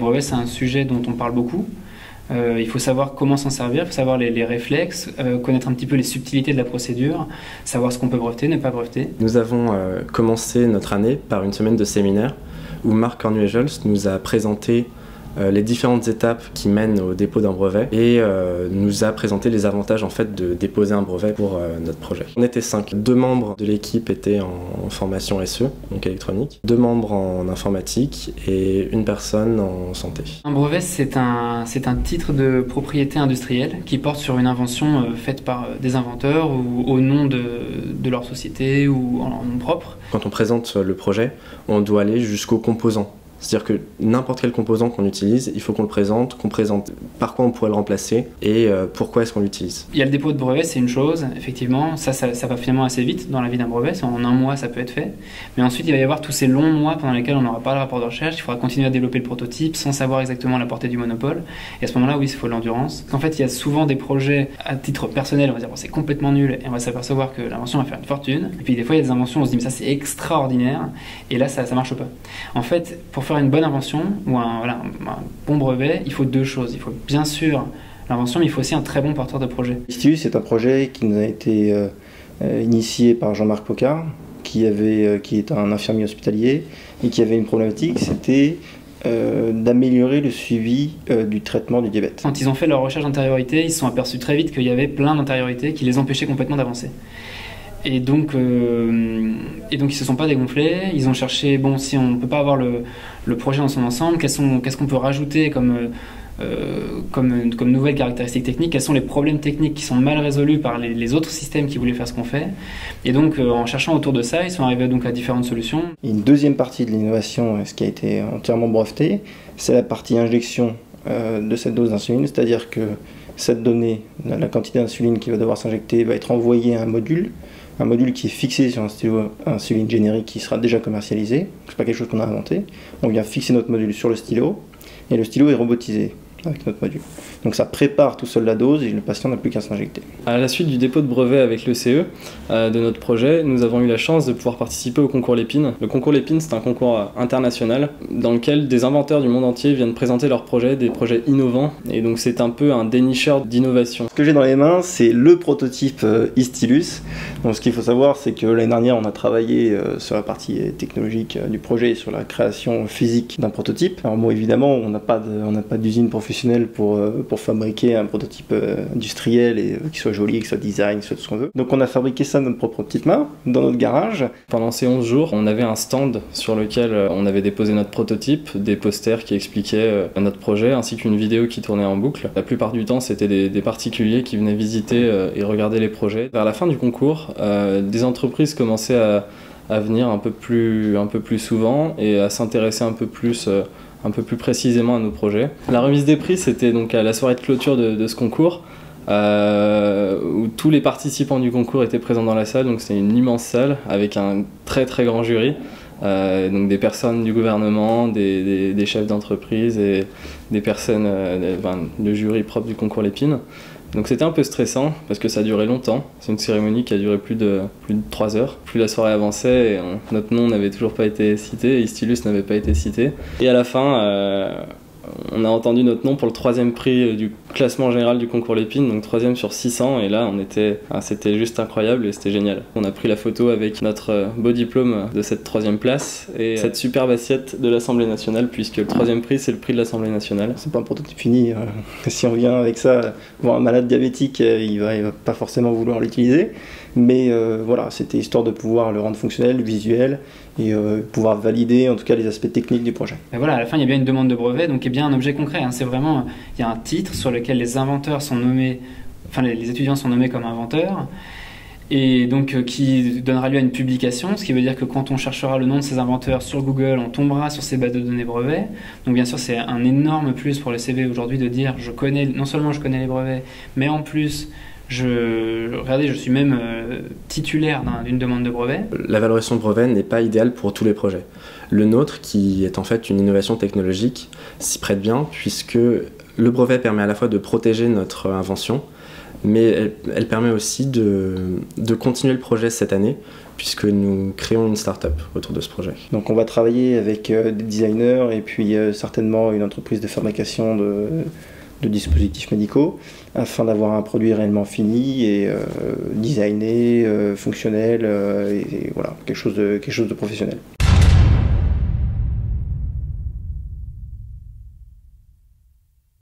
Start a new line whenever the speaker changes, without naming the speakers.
brevets, c'est un sujet dont on parle beaucoup. Il faut savoir comment s'en servir, il faut savoir les réflexes, connaître un petit peu les subtilités de la procédure, savoir ce qu'on peut breveter, ne pas breveter.
Nous avons commencé notre année par une semaine de séminaire où Marc Cornuet-Jols nous a présenté les différentes étapes qui mènent au dépôt d'un brevet et nous a présenté les avantages en fait de déposer un brevet pour notre projet. On était 5. 2 membres de l'équipe étaient en formation SE, donc électronique, 2 membres en informatique et une personne en santé.
Un brevet, c'est un titre de propriété industrielle qui porte sur une invention faite par des inventeurs ou au nom de leur société ou en leur nom propre.
Quand on présente le projet, on doit aller jusqu'aux composants. C'est-à-dire que n'importe quel composant qu'on utilise, il faut qu'on présente par quoi on pourrait le remplacer et pourquoi est-ce qu'on l'utilise.
Il y a le dépôt de brevet, c'est une chose, effectivement, ça va finalement assez vite dans la vie d'un brevet, en 1 mois ça peut être fait, mais ensuite il va y avoir tous ces longs mois pendant lesquels on n'aura pas le rapport de recherche, il faudra continuer à développer le prototype sans savoir exactement la portée du monopole, et à ce moment-là, oui, il faut de l'endurance. En fait, il y a souvent des projets à titre personnel, on va dire bon, c'est complètement nul, et on va s'apercevoir que l'invention va faire une fortune, et puis des fois il y a des inventions, on se dit mais ça c'est extraordinaire, et là ça marche pas. En fait, pour faire une bonne invention ou un bon brevet, il faut 2 choses. Il faut bien sûr l'invention, mais il faut aussi un très bon porteur de projet.
Istilus, c'est un projet qui nous a été initié par Jean-Marc Pocard, qui est un infirmier hospitalier et qui avait une problématique, c'était d'améliorer le suivi du traitement du diabète.
Quand ils ont fait leur recherche d'antériorité, ils se sont aperçus très vite qu'il y avait plein d'antériorités qui les empêchaient complètement d'avancer. Et donc ils se sont pas dégonflés, ils ont cherché, bon, si on ne peut pas avoir le projet dans son ensemble, qu'est-ce qu'on peut rajouter comme nouvelles caractéristiques techniques, quels sont les problèmes techniques qui sont mal résolus par les autres systèmes qui voulaient faire ce qu'on fait. Et donc en cherchant autour de ça, ils sont arrivés donc à différentes solutions.
Et une deuxième partie de l'innovation, ce qui a été entièrement breveté, c'est la partie injection de cette dose d'insuline, c'est-à-dire que cette donnée, la quantité d'insuline qui va devoir s'injecter, va être envoyée à un module qui est fixé sur un stylo insuline générique qui sera déjà commercialisé. C'est pas quelque chose qu'on a inventé. On vient fixer notre module sur le stylo et le stylo est robotisé avec notre module. Donc ça prépare tout seul la dose et le patient n'a plus qu'à s'injecter.
À la suite du dépôt de brevet avec le CE de notre projet, nous avons eu la chance de pouvoir participer au concours Lépine. Le concours Lépine, c'est un concours international dans lequel des inventeurs du monde entier viennent présenter leurs projets, des projets innovants, et donc c'est un peu un dénicheur d'innovation.
Ce que j'ai dans les mains, c'est le prototype Istilus. Donc ce qu'il faut savoir, c'est que l'année dernière, on a travaillé sur la partie technologique du projet et sur la création physique d'un prototype. Alors bon, évidemment, on n'a pas d'usine professionnelle pour fabriquer un prototype industriel et qui soit joli, qui soit design, qui soit tout ce qu'on veut. Donc on a fabriqué ça de notre propre petite main, dans notre garage.
Pendant ces 11 jours, on avait un stand sur lequel on avait déposé notre prototype, des posters qui expliquaient notre projet, ainsi qu'une vidéo qui tournait en boucle. La plupart du temps, c'était des particuliers qui venaient visiter et regarder les projets. Vers la fin du concours, des entreprises commençaient à venir un peu plus souvent et à s'intéresser un peu plus précisément à nos projets. La remise des prix, c'était donc à la soirée de clôture de ce concours, où tous les participants du concours étaient présents dans la salle. Donc c'était une immense salle avec un très très grand jury, donc des personnes du gouvernement, des chefs d'entreprise et des personnes, le jury propre du concours Lépine. Donc c'était un peu stressant parce que ça a duré longtemps. C'est une cérémonie qui a duré plus de 3 heures. Plus la soirée avançait, et notre nom n'avait toujours pas été cité, Istilus n'avait pas été cité. Et à la fin, on a entendu notre nom pour le 3e prix du classement général du concours Lépine, donc 3e sur 600, et là c'était juste incroyable et c'était génial. On a pris la photo avec notre beau diplôme de cette 3e place et cette superbe assiette de l'Assemblée nationale, puisque le 3e prix c'est le prix de l'Assemblée nationale.
C'est pas un prototype fini, si on vient avec ça voir un malade diabétique, il va pas forcément vouloir l'utiliser, mais voilà, c'était histoire de pouvoir le rendre fonctionnel, visuel, et pouvoir valider en tout cas les aspects techniques du projet.
Et voilà, à la fin il y a bien une demande de brevet, donc il y a bien un objet concret, hein. C'est vraiment, il y a un titre sur lequel les inventeurs sont nommés, enfin les étudiants sont nommés comme inventeurs, et donc qui donnera lieu à une publication, ce qui veut dire que quand on cherchera le nom de ces inventeurs sur Google, on tombera sur ces bases de données brevets. Donc bien sûr c'est un énorme plus pour le CV aujourd'hui de dire non seulement je connais les brevets, mais en plus regardez, je suis même titulaire d'une demande de brevet.
La valorisation de brevet n'est pas idéale pour tous les projets. Le nôtre, qui est en fait une innovation technologique, s'y prête bien puisque le brevet permet à la fois de protéger notre invention mais elle permet aussi de continuer le projet cette année, puisque nous créons une start-up autour de ce projet.
Donc on va travailler avec des designers et puis certainement une entreprise de fabrication de dispositifs médicaux afin d'avoir un produit réellement fini et designé, fonctionnel et voilà, quelque chose de professionnel.